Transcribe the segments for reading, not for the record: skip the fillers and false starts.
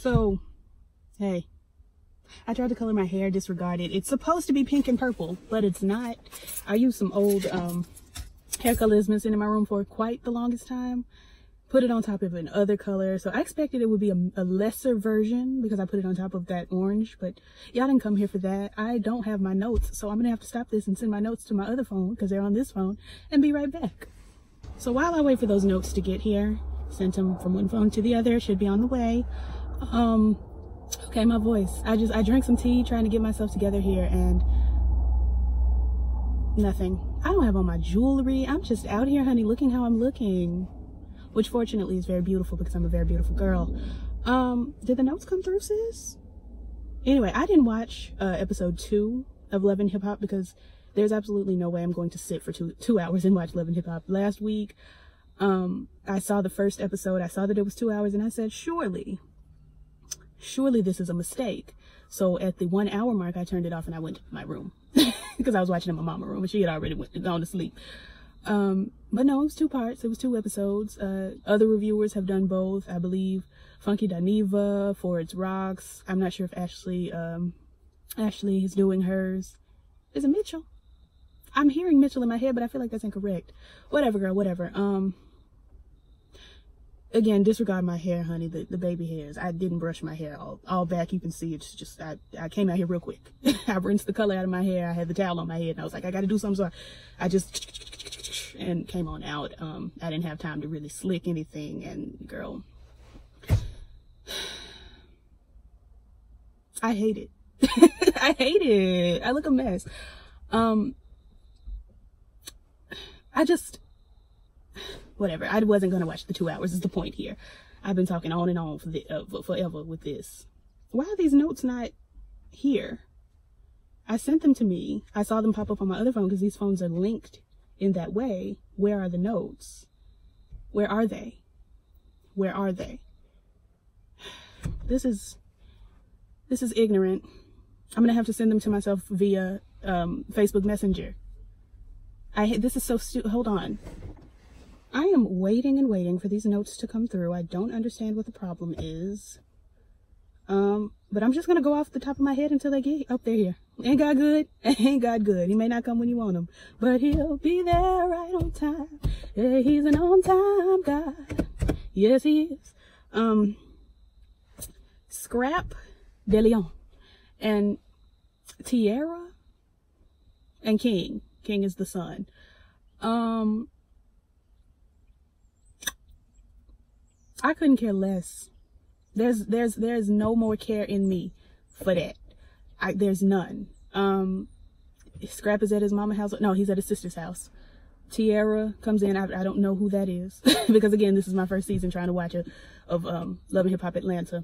So, hey, I tried to color my hair, disregarded. It's supposed to be pink and purple, but it's not. I used some old hair color that's been sitting in my room for quite the longest time. Put it on top of another color. So I expected it would be a lesser version because I put it on top of that orange, but y'all didn't come here for that. I don't have my notes, so I'm gonna have to stop this and send my notes to my other phone because they're on this phone and be right back. So while I wait for those notes to get here, sent them from one phone to the other, should be on the way. Okay, my voice. I drank some tea trying to get myself together here and nothing. I don't have on my jewelry. I'm just out here, honey, looking how I'm looking. Which fortunately is very beautiful because I'm a very beautiful girl. Did the notes come through, sis? Anyway, I didn't watch episode 2 of Love and Hip Hop because there's absolutely no way I'm going to sit for two hours and watch Love and Hip Hop. Last week, I saw the first episode. I saw that it was 2 hours and I said, surely this is a mistake. So at the 1 hour mark, I turned it off and I went to my room because I was watching in my mama's room and she had already gone to sleep. But no, it was 2 parts. It was 2 episodes. Other reviewers have done both. I believe Funky Dineva, Ford's Rocks. I'm not sure if Ashley is doing hers. Is it Mitchell? I'm hearing Mitchell in my head, but I feel like that's incorrect. Whatever, girl, whatever. Again, disregard my hair, honey, the baby hairs. I didn't brush my hair all back. You can see it's just, I came out here real quick. I rinsed the color out of my hair. I had the towel on my head and I was like, I got to do something. So I just, and came on out. I didn't have time to really slick anything. And girl, I hate it. I hate it. I look a mess. Whatever. I wasn't going to watch the 2 hours is the point here. I've been talking on and on for forever with this. Why are these notes not here? I sent them to me. I saw them pop up on my other phone because these phones are linked in that way. Where are the notes? Where are they? Where are they? This is ignorant. I'm going to have to send them to myself via Facebook Messenger. This is so stupid. Hold on. I am waiting and waiting for these notes to come through. I don't understand what the problem is. But I'm just going to go off the top of my head until they get up there here. Ain't God good? Ain't God good. He may not come when you want him, but he'll be there right on time. Yeah, he's an on-time God. Yes, he is. Scrap De Leon and Tierra and King. King is the son. I couldn't care less. There's no more care in me for that. There's none. Scrap is at his mama's house. No, he's at his sister's house. Tierra comes in. I don't know who that is because again, this is my first season trying to watch of Love and Hip Hop Atlanta.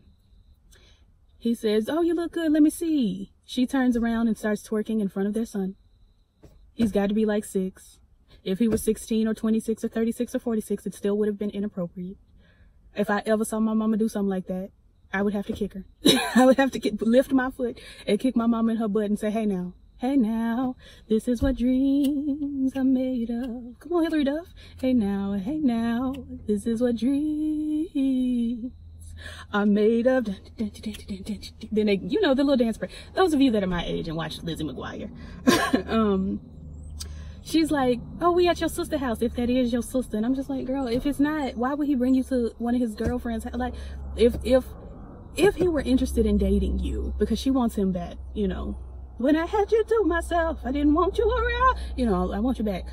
He says, "Oh, you look good. Let me see." She turns around and starts twerking in front of their son. He's got to be like 6. If he was 16 or 26 or 36 or 46, it still would have been inappropriate. If I ever saw my mama do something like that, I would have to kick her. I would have to lift my foot and kick my mama in her butt and say, hey now, this is what dreams are made of. Come on, Hillary Duff. Hey now, this is what dreams are made of. Then they, you know, the little dance break. Those of you that are my age and watch Lizzie McGuire. She's like, oh, we at your sister's house, if that is your sister. And I'm just like, girl, if it's not, why would he bring you to one of his girlfriends? Like, if he were interested in dating you, because she wants him back, you know, when I had you to myself, I didn't want you around, you know, I want you back.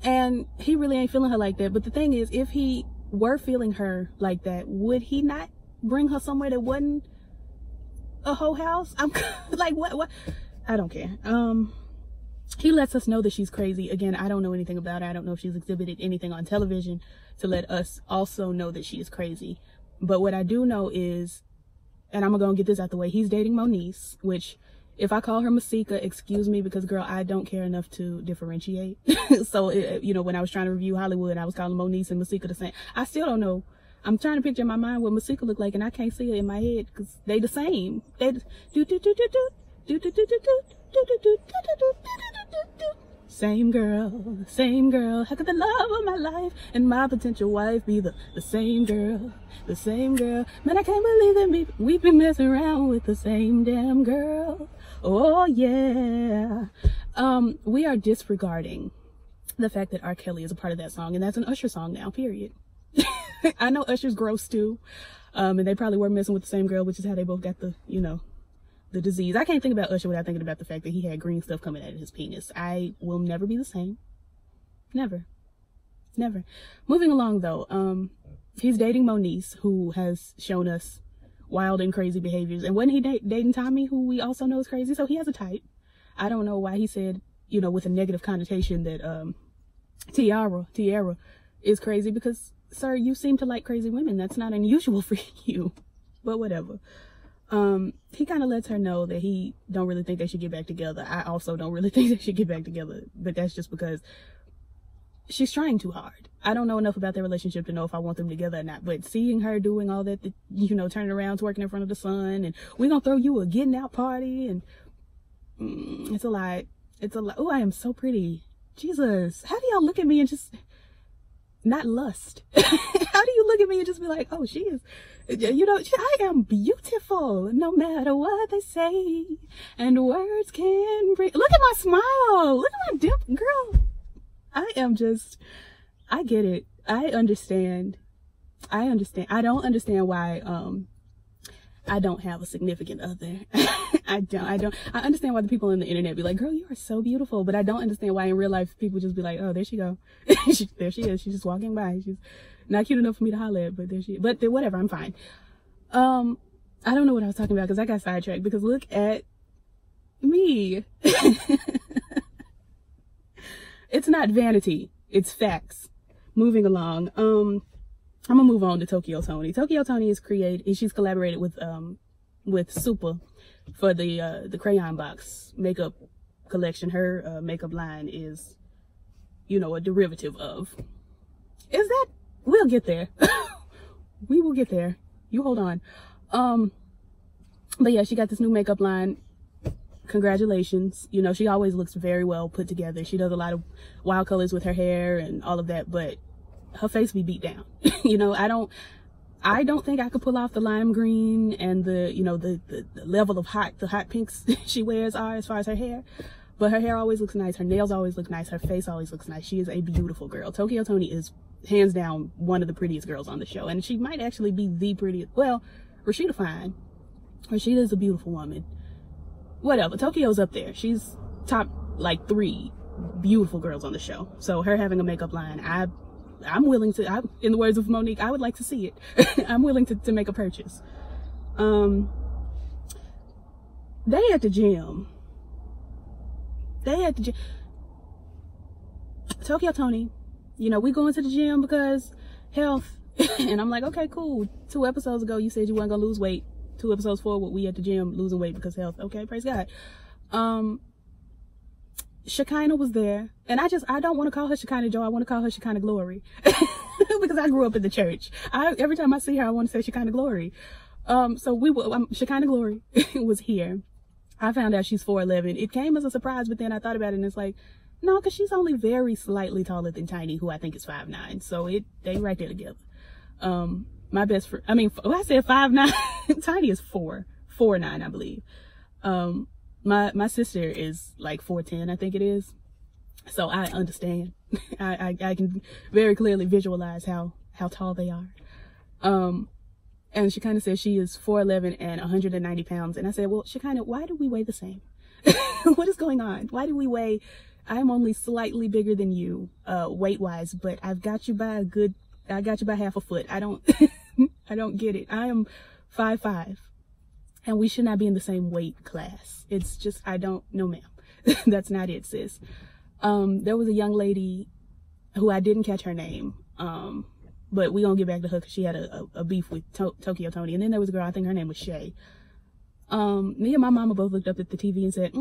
And he really ain't feeling her like that. But the thing is, if he were feeling her like that, would he not bring her somewhere that wasn't a whole house? I'm like, what? I don't care. He lets us know that she's crazy. Again, I don't know anything about her. I don't know if she's exhibited anything on television to let us also know that she is crazy. But what I do know is, and I'm gonna get this out the way, he's dating Moniece, which if I call her Masika, excuse me, because girl, I don't care enough to differentiate. So, you know, when I was trying to review Hollywood, I was calling Moniece and Masika the same. I still don't know. I'm trying to picture in my mind what Masika look like and I can't see it in my head because they the same. They Same girl, same girl. How could the love of my life and my potential wife be the same girl, the same girl? Man, I can't believe that we've been messing around with the same damn girl. Oh yeah. We are disregarding the fact that R. Kelly is a part of that song, and that's an Usher song now, period. I know Usher's gross too. And they probably were messing with the same girl, which is how they both got the, you know, the disease. I can't think about Usher without thinking about the fact that he had green stuff coming out of his penis. I will never be the same. Never. Never. Moving along though, he's dating Moniece, who has shown us wild and crazy behaviors. And wasn't he dating Tommy, who we also know is crazy? So he has a type. I don't know why he said, you know, with a negative connotation that Tiara is crazy, because, sir, you seem to like crazy women. That's not unusual for you. But whatever. He kind of lets her know that he don't really think they should get back together. I also don't really think they should get back together, but that's just because she's trying too hard. I don't know enough about their relationship to know if I want them together or not, but seeing her doing all that, you know, turning around, twerking in front of the sun, and we're gonna throw you a getting out party, and it's a lot. It's a lot. Oh, I am so pretty. Jesus, how do y'all look at me and just not lust? How do you look at me and just be like, oh, she is, you know, I am beautiful no matter what they say, and words can bring. Look at my smile. Look at my dimple, girl. I am just, I get it. I understand. I don't understand why I don't have a significant other. I understand why the people on the internet be like, girl, you are so beautiful, but I don't understand why in real life people just be like, oh, there she go. There she is. She's just walking by. She's not cute enough for me to holler at, but there she is. But whatever, I'm fine. I don't know what I was talking about because I got sidetracked, because look at me. It's not vanity, it's facts. Moving along. I'm gonna move on to Tokyo Toni. Tokyo Toni she's collaborated with Super for the Crayon Box makeup collection. Her makeup line is, you know, a derivative of. We'll get there. We will get there. You hold on. But yeah, she got this new makeup line. Congratulations. You know, she always looks very well put together. She does a lot of wild colors with her hair and all of that, but her face be beat down. You know, I don't think I could pull off the lime green and the, you know, the level of hot pinks she wears are as far as her hair. But her hair always looks nice. Her nails always look nice. Her face always looks nice. She is a beautiful girl. Tokyo Toni is hands down one of the prettiest girls on the show. And she might actually be the prettiest. Well, Rashida fine. Rashida is a beautiful woman. Whatever. Tokyo's up there. She's top like 3 beautiful girls on the show. So her having a makeup line, I'm willing to, in the words of Monique, I would like to see it. I'm willing to make a purchase. They at the gym. Tokyo Toni, you know, we going to the gym because health. And I'm like, okay, cool. 2 episodes ago, you said you weren't gonna lose weight. 2 episodes forward, we at the gym losing weight because health. Okay, praise God. Shekinah was there, and I don't want to call her Shekinah Joe. I want to call her Shekinah Glory because I grew up in the church. Every time I see her, I want to say Shekinah Glory. So Shekinah Glory was here. I found out she's 4'11". It came as a surprise, but then I thought about it and it's like, no, because she's only very slightly taller than Tiny, who I think is 5'9". So they right there together. My best friend, I said 5'9". Tiny is 4'9", I believe. My sister is like 4'10", I think it is. So I understand. I can very clearly visualize how tall they are. And she kind of said she is 4'11" and 190 pounds. And I said, well, Shekinah, why do we weigh the same? What is going on? Why do we weigh? I'm only slightly bigger than you, weight wise, but I got you by half a foot. I don't get it. I am 5'5", and we should not be in the same weight class. It's just, no ma'am. That's not it, sis. There was a young lady who I didn't catch her name. But we gonna get back to her because she had a beef with Tokyo Toni. And then there was a girl, I think her name was Shay. Me and my mama both looked up at the TV and said,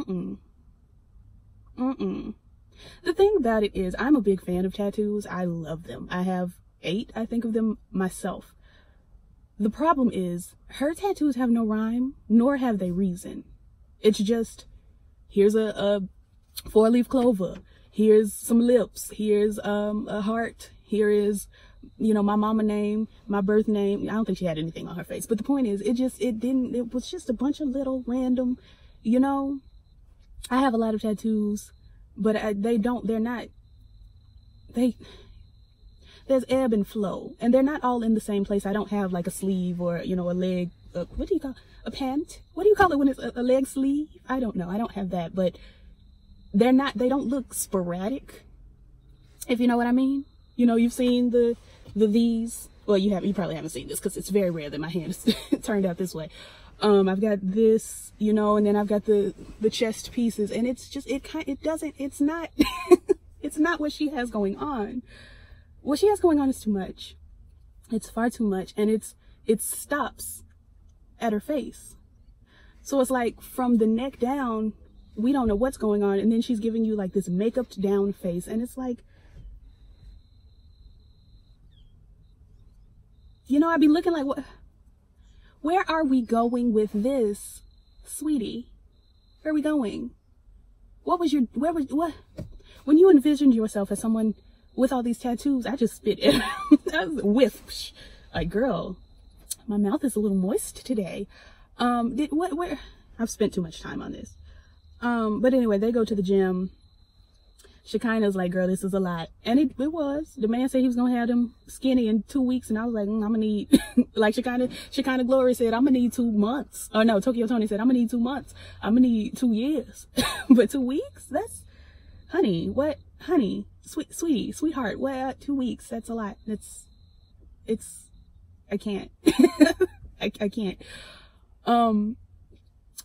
The thing about it is, I'm a big fan of tattoos. I love them. I have 8, I think, of them myself. The problem is, her tattoos have no rhyme, nor have they reason. It's just, here's a 4-leaf clover. Here's some lips. Here's a heart. Here is, you know, my mama name, my birth name. I don't think she had anything on her face. But the point is, it was just a bunch of little random, you know. I have a lot of tattoos, but there's ebb and flow, and they're not all in the same place. I don't have like a sleeve or, you know, a leg, what do you call a pant? What do you call it when it's a leg sleeve? I don't know. I don't have that, but they don't look sporadic, if you know what I mean. You know, you've seen these. Well, you probably haven't seen this because it's very rare that my hand is turned out this way. I've got this, you know, and then I've got the chest pieces, and it's just, it's not, it's not what she has going on. What she has going on is too much. It's far too much, and it stops at her face. So it's like from the neck down, we don't know what's going on, and then she's giving you like this makeup down face, and it's like, you know, I'd be looking like, what? Where are we going with this, sweetie? Where are we going? What? When you envisioned yourself as someone with all these tattoos, I just spit it. I was whiff. Like, girl, my mouth is a little moist today. Where? I've spent too much time on this. But anyway, they go to the gym. Shekinah's like, girl, this is a lot. And it was. The man said he was going to have them skinny in 2 weeks. And I was like, I'm going to need, like Shekinah Glory said, I'm going to need 2 months. Or no, Tokyo Tony said, I'm going to need 2 months. I'm going to need 2 years. But 2 weeks? That's, honey, what? Honey, sweetie, sweetheart, what? 2 weeks? That's a lot. I can't. I can't.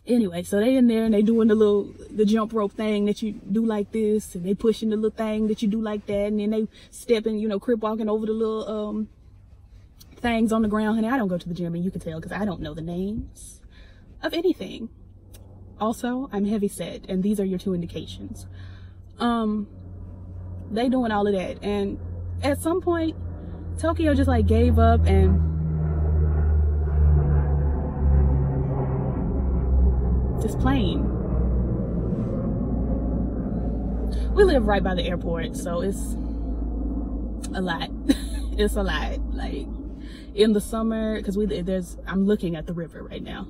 Anyway, so they in there and they doing the jump rope thing that you do like this, and they pushing the little thing that you do like that, and then they stepping, you know, crip walking over the little things on the ground. Honey, I don't go to the gym, and you can tell because I don't know the names of anything. Also, I'm heavy set, and these are your 2 indications. They doing all of that, and at some point, Tokyo just like gave up and just plain. We live right by the airport, so it's a lot. It's a lot. Like in the summer, because I'm looking at the river right now.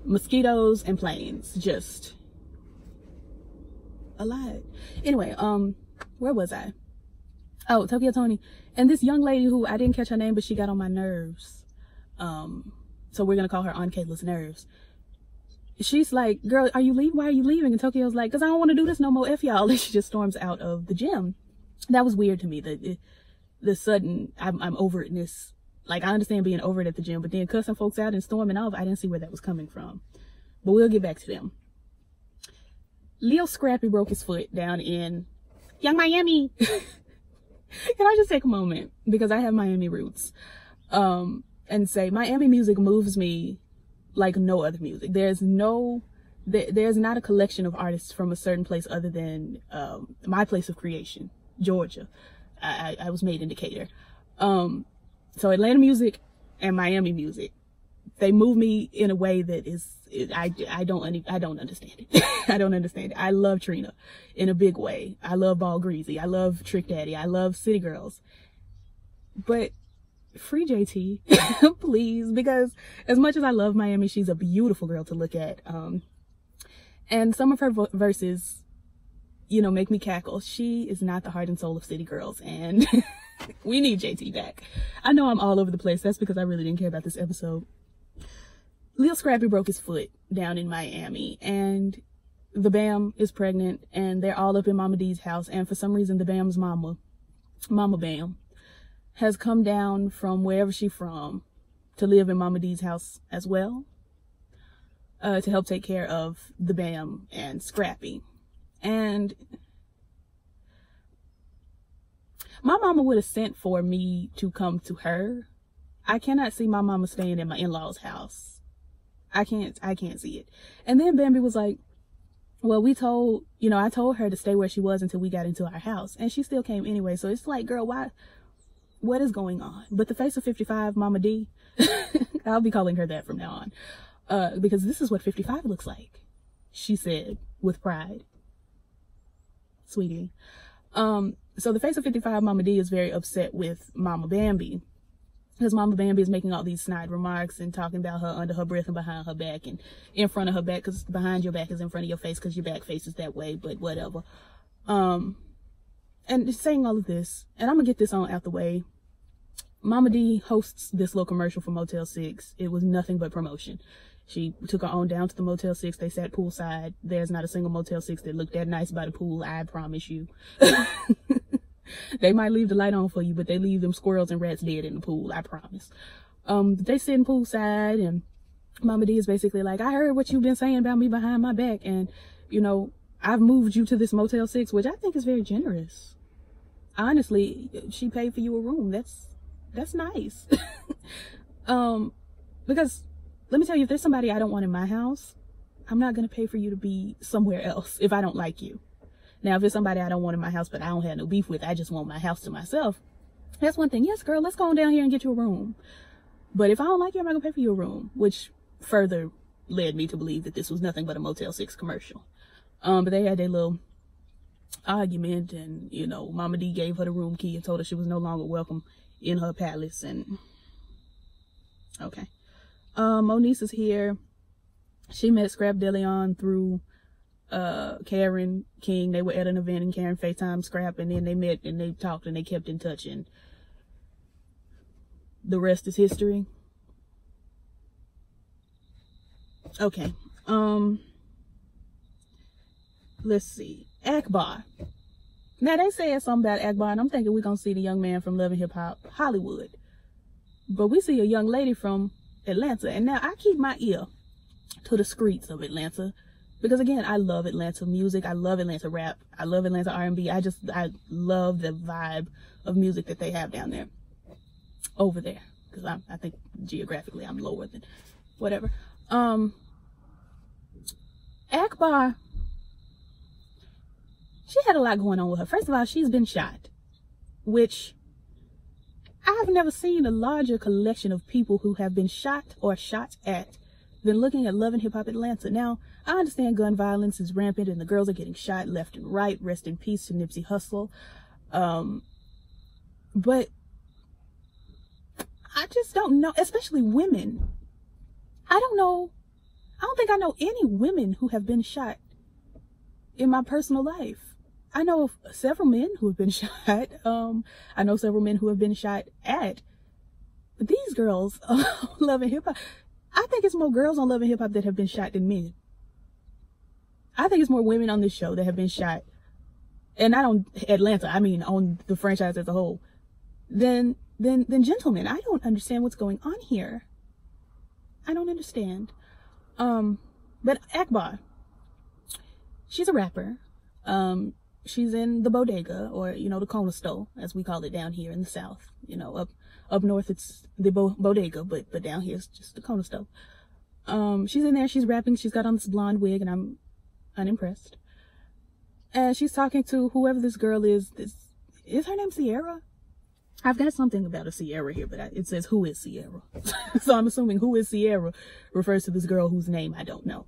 Mosquitoes and planes, just a lot. Anyway, where was I? Oh, Tokyo Tony and this young lady who I didn't catch her name, but she got on my nerves. So we're gonna call her on Kayla's nerves. She's like, girl, are you leaving? Why are you leaving? And Tokyo's like, because I don't want to do this no more, F y'all. And she just storms out of the gym. That was weird to me. The sudden, I'm over itness. Like, I understand being over it at the gym, but then cussing folks out and storming off, I didn't see where that was coming from. But we'll get back to them. Leo Scrappy broke his foot down in Young Miami. Can I just take a moment? Because I have Miami roots. And say, Miami music moves me like no other music. There's not a collection of artists from a certain place other than my place of creation, Georgia. I was made in Decatur. So Atlanta music and Miami music, they move me in a way that is, I don't understand it. I don't understand it. I love Trina in a big way. I love Ball Greasy. I love Trick Daddy. I love City Girls. But free JT, please, because as much as I love Miami, she's a beautiful girl to look at. And some of her verses, you know, make me cackle. She is not the heart and soul of City Girls, and we need JT back. I know I'm all over the place. That's because I really didn't care about this episode. Lil Scrappy broke his foot down in Miami, and the Bam is pregnant, and they're all up in Mama D's house, and for some reason the Bam's Mama Bam, has come down from wherever she's from to live in Mama D's house as well, to help take care of the Bam and Scrappy. And my mama would have sent for me to come to her. I cannot see my mama staying in my in-laws' house. I can't see it. And then Bambi was like, well, I told her to stay where she was until we got into our house, and she still came anyway. So it's like, girl, why? What is going on? But the face of 55, Mama D, I'll be calling her that from now on, because this is what 55 looks like, she said with pride. sweetie. So the face of 55, Mama D, is very upset with Mama Bambi, because Mama Bambi is making all these snide remarks and talking about her under her breath and behind her back and in front of her back, because behind your back is in front of your face because your back faces that way, but whatever. And saying all of this, and I'm gonna get this on out the way. Mama D hosts this little commercial for Motel 6. It was nothing but promotion. She took her own down to the Motel 6. They sat poolside. There's not a single Motel 6 that looked that nice by the pool, I promise you. They might leave the light on for you, but they leave them squirrels and rats dead in the pool, I promise. They sitting poolside, and Mama D is basically like, I heard what you've been saying about me behind my back, and, you know, I've moved you to this Motel 6, which I think is very generous. Honestly, she paid for you a room. That's nice. Because let me tell you, if there's somebody I don't want in my house, I'm not going to pay for you to be somewhere else if I don't like you. Now, if it's somebody I don't want in my house, but I don't have no beef with, I just want my house to myself, that's one thing. Yes, girl, let's go on down here and get you a room. But if I don't like you, I'm not going to pay for you a room, which further led me to believe that this was nothing but a Motel 6 commercial. But they had their little argument, and, you know, Mama D gave her the room key and told her she was no longer welcome in her palace. And okay. Moniece is here. She met Scrap DeLeon through Karen King. They were at an event and Karen FaceTime Scrap, and then they met and they talked and they kept in touch, and the rest is history. Okay. Let's see. Akbar. Now they said something about Akbar, and I'm thinking we're gonna see the young man from Love and Hip Hop Hollywood, but we see a young lady from Atlanta. And now I keep my ear to the streets of Atlanta, because again, I love Atlanta music. I love Atlanta rap. I love Atlanta R&B. I love the vibe of music that they have down there, over there, because I think geographically I'm lower than whatever. Akbar, she had a lot going on with her. First of all, she's been shot, which I've never seen a larger collection of people who have been shot or shot at than looking at Love and Hip Hop Atlanta. Now, I understand gun violence is rampant and the girls are getting shot left and right. Rest in peace to Nipsey Hussle. But I just don't know, especially women. I don't think I know any women who have been shot in my personal life. I know of several men who have been shot. I know several men who have been shot at. But these girls on Love and Hip Hop, I think it's more girls on Love and Hip Hop that have been shot than men. I think it's more women on this show that have been shot, and not on Atlanta, I mean on the franchise as a whole, than gentlemen. I don't understand what's going on here. I don't understand. But Akbar, she's a rapper. She's in the bodega, or, you know, the corner store, as we call it down here in the South. You know, up north it's the bodega, but down here it's just the corner store. She's in there, she's rapping, she's got on this blonde wig, and I'm unimpressed. And she's talking to whoever this girl is. Is her name Sierra? I've got something about a Sierra here, but it says who is Sierra. So I'm assuming who is Sierra refers to this girl whose name I don't know.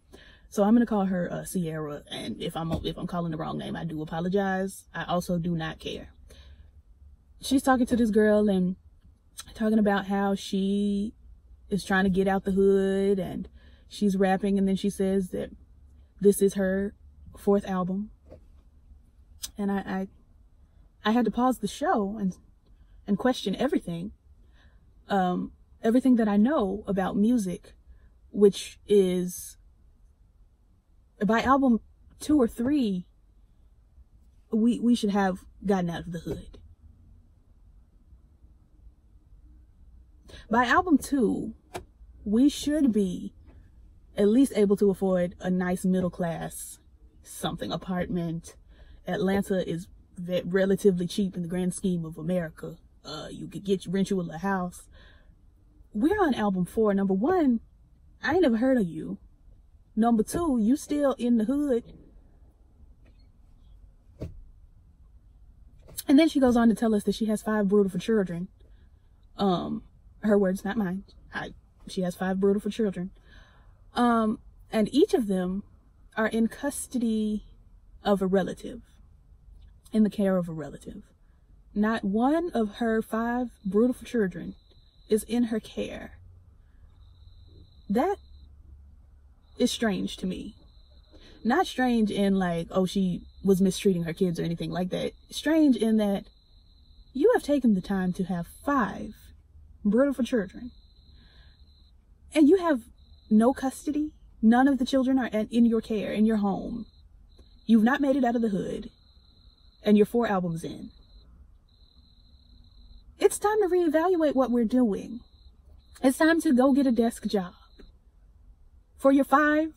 So I'm going to call her Sierra, and if I'm calling the wrong name, I do apologize. I also do not care. She's talking to this girl and talking about how she is trying to get out the hood, and she's rapping, and then she says that this is her 4th album. And I had to pause the show and question everything. Everything that I know about music, which is, by album 2 or 3, we should have gotten out of the hood. By album 2, we should be at least able to afford a nice middle class something apartment. Atlanta is relatively cheap in the grand scheme of America. You could rent you a little house. We're on album 4. Number 1, I ain't never heard of you. Number 2, you still in the hood. And then she goes on to tell us that she has 5 beautiful children. Her words, not mine. She has 5 beautiful children. And each of them are in custody of a relative. in the care of a relative. Not one of her 5 beautiful children is in her care. That is strange to me. Not strange in like, oh, she was mistreating her kids or anything like that. Strange in that you have taken the time to have 5 beautiful children. And you have no custody. None of the children are in your care, in your home. You've not made it out of the hood. And you're 4 albums in. It's time to reevaluate what we're doing. It's time to go get a desk job. For your 5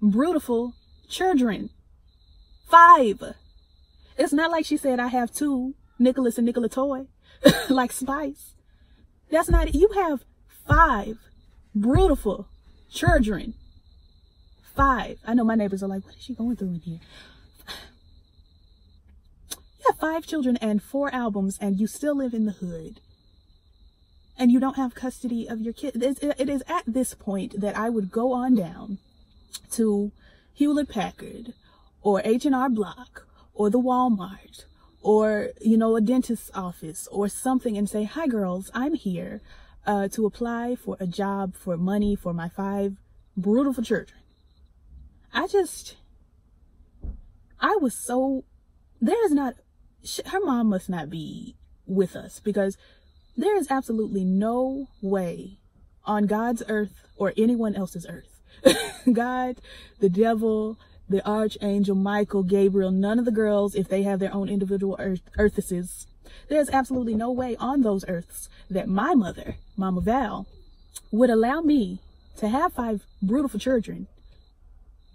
beautiful children. 5. It's not like she said, I have 2, Nicholas and Nicola Toy, like Spice. That's not it. You have 5 beautiful children. 5. I know my neighbors are like, what is she going through in here? You have 5 children and 4 albums, and you still live in the hood. And you don't have custody of your kids. It is at this point that I would go on down to Hewlett Packard or H&R Block or the Walmart or, you know, a dentist's office or something and say, hi girls, I'm here to apply for a job, for money, for my 5 beautiful children. I was so, her mom must not be with us, because there is absolutely no way on God's earth or anyone else's earth, God, the devil, the archangel, Michael, Gabriel, none of the girls, if they have their own individual earthises, there's absolutely no way on those earths that my mother, Mama Val, would allow me to have 5 beautiful children,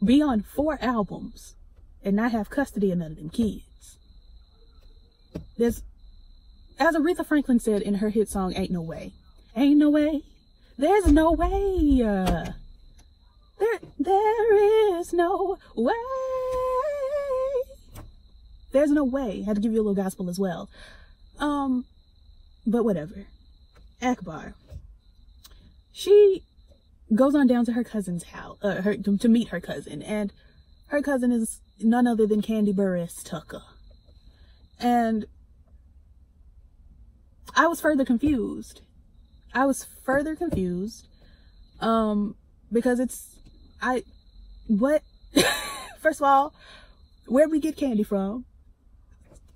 be on 4 albums, and not have custody of none of them kids. As Aretha Franklin said in her hit song, Ain't No Way. Ain't no way. There's no way. There is no way. There's no way. I had to give you a little gospel as well. But whatever. Akbar. She goes on down to her cousin's house, to meet her cousin, and her cousin is none other than Kandi Burruss Tucker. And I was further confused. Because first of all, where'd we get Kandi from?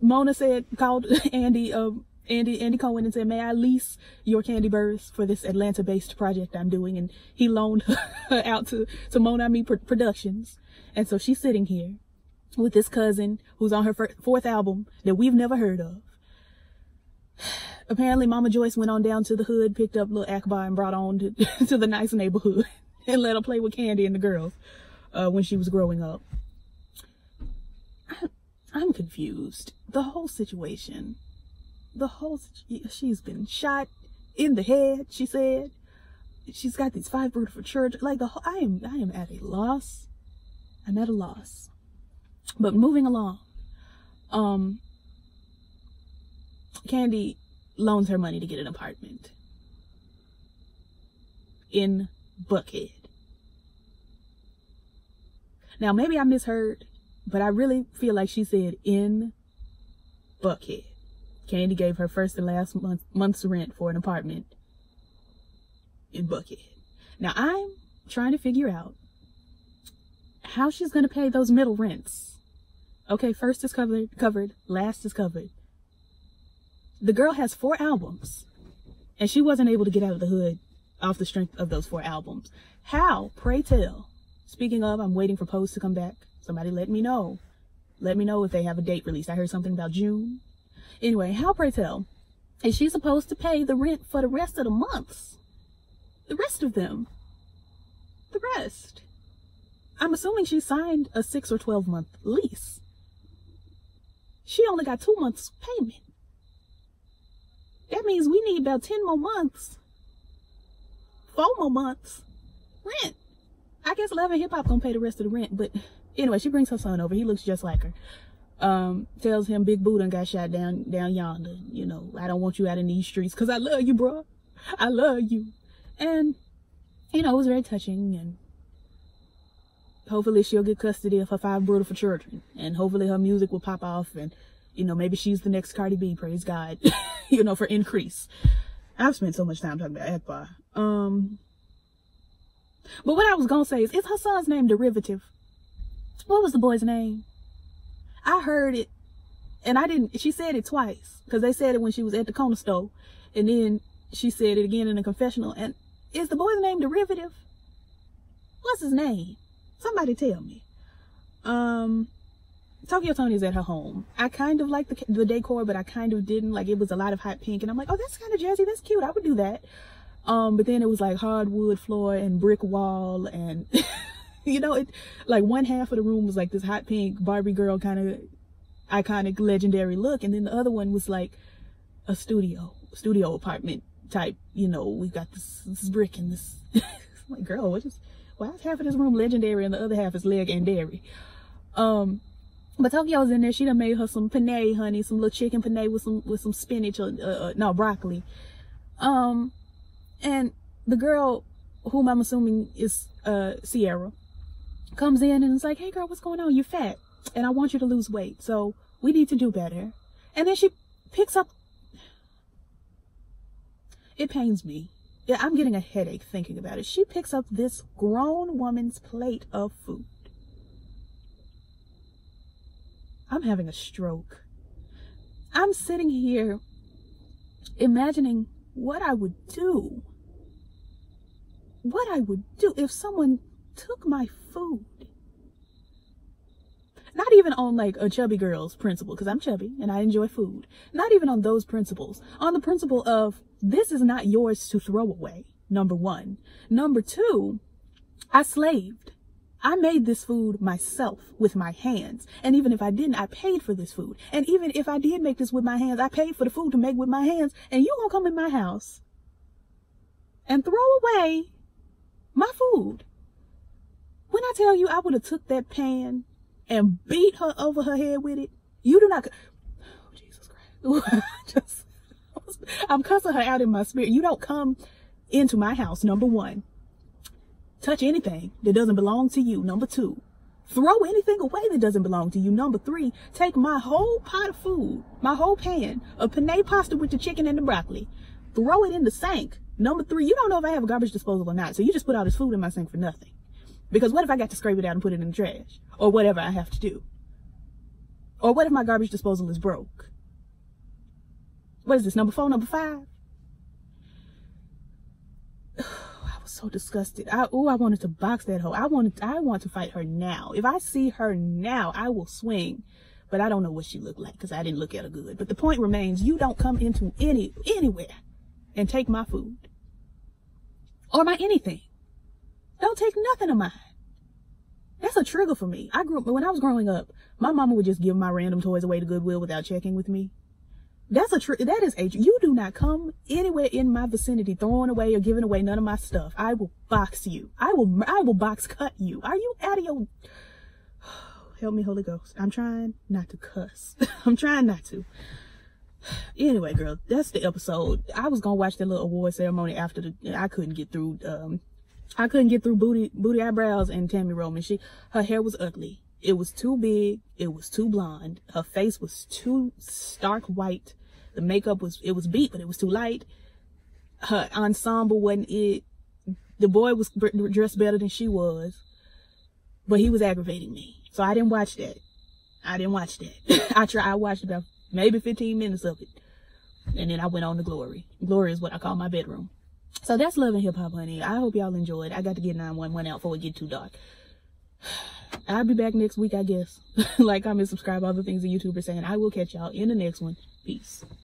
Mona called Andy Cohen and said, may I lease your Kandi Burruss for this Atlanta-based project I'm doing? And he loaned her out to Mona Me Productions. And so she's sitting here with this cousin who's on her 4th album that we've never heard of. Apparently, Mama Joyce went on down to the hood, picked up little Akbar and brought on to the nice neighborhood and let her play with Kandi and the girls when she was growing up. I'm confused. The whole situation. She's been shot in the head, she said. She's got these 5 beautiful children. Like, I am at a loss. I'm at a loss. But moving along, Kandi loans her money to get an apartment in Buckhead. Now, maybe I misheard, but I really feel like she said in Buckhead. Kandi gave her first and last month's rent for an apartment in Buckhead. Now, I'm trying to figure out how she's going to pay those middle rents. Okay, first is covered, last is covered. The girl has 4 albums, and she wasn't able to get out of the hood off the strength of those 4 albums. How, pray tell? Speaking of, I'm waiting for Pose to come back. Somebody let me know. Let me know if they have a date released. I heard something about June. Anyway, how, pray tell, is she supposed to pay the rent for the rest of the months? The rest of them. The rest. I'm assuming she signed a 6 or 12 month lease. She only got 2 months payment. That means we need about 10 more months. 4 more months. Rent. I guess Love and Hip Hop gonna pay the rest of the rent, but anyway, she brings her son over. He looks just like her. Tells him Big Boo done got shot down yonder. You know, I don't want you out in these streets because I love you, bro. I love you. And, you know, it was very touching, and hopefully she'll get custody of her 5 beautiful children, and hopefully her music will pop off, and, You know, maybe she's the next Cardi B, praise God, you know, for increase. I've spent so much time talking about Akbar. But what I was gonna say is her son's name Derivative? What was the boy's name? I heard it, and I didn't, she said it twice, because they said it when she was at the corner store, and then she said it again in the confessional. And is the boy's name Derivative? What's his name? Somebody tell me. Tokyo Tony's at her home. I kind of liked the decor, but I kind of didn't. Like, it was a lot of hot pink, and I'm like, oh, that's kind of jazzy, that's cute, I would do that. But then it was like hardwood floor and brick wall, and you know, it like one half of the room was like this hot pink Barbie girl kind of iconic legendary look, and then the other one was like a studio apartment type. You know, we got this brick and this. I'm like, girl, why is half of this room legendary and the other half is leg and dairy? But Tokyo's in there. She done made her some penne, honey, some little chicken penne with some spinach or no, broccoli. And the girl, whom I'm assuming is Sierra, comes in and is like, hey girl, what's going on? You're fat and I want you to lose weight, so we need to do better. And then she picks up, it pains me. Yeah, I'm getting a headache thinking about it. She picks up this grown woman's plate of food. I'm having a stroke. I'm sitting here imagining what I would do. What I would do if someone took my food. Not even on like a chubby girl's principle, because I'm chubby and I enjoy food. Not even on those principles. On the principle of, this is not yours to throw away, number one. Number two, I slaved. I made this food myself with my hands. And even if I didn't, I paid for this food. And even if I did make this with my hands, I paid for the food to make with my hands. And you gonna come in my house and throw away my food. When I tell you I would have took that pan and beat her over her head with it, you do not, oh, Jesus Christ. I'm cussing her out in my spirit. You don't come into my house, number one. Touch anything that doesn't belong to you, number two. Throw anything away that doesn't belong to you, number three. Take my whole pot of food, my whole pan of penne pasta with the chicken and the broccoli. Throw it in the sink. Number three, you don't know if I have a garbage disposal or not, so you just put all this food in my sink for nothing. Because what if I got to scrape it out and put it in the trash? Or whatever I have to do? Or what if my garbage disposal is broke? What is this, number 4, number 5? I was so disgusted. I wanted to box that hoe. I want to fight her now. If I see her now, I will swing. But I don't know what she looked like because I didn't look at her good. But the point remains, you don't come into anywhere and take my food. Or my anything. Don't take nothing of mine. That's a trigger for me. When I was growing up, my mama would just give my random toys away to Goodwill without checking with me. You do not come anywhere in my vicinity throwing away or giving away none of my stuff. I will box you. I will box cut you. Are you out of your, help me, Holy Ghost. I'm trying not to cuss. I'm trying not to. Anyway, girl, that's the episode. I was gonna watch the little award ceremony after I couldn't get through Booty Eyebrows and Tammy Roman. Her hair was ugly. It was too big. It was too blonde. Her face was too stark white. The makeup was beat, but it was too light. Her ensemble wasn't it. The boy was dressed better than she was, but he was aggravating me. So I didn't watch that. I watched about maybe 15 minutes of it. And then I went on to Glory. Glory is what I call my bedroom. So that's Love and Hip Hop, honey. I hope y'all enjoyed. I got to get 911 out before it get too dark. I'll be back next week, I guess. Like, comment, subscribe, all the things the YouTubers saying. I will catch y'all in the next one. Peace.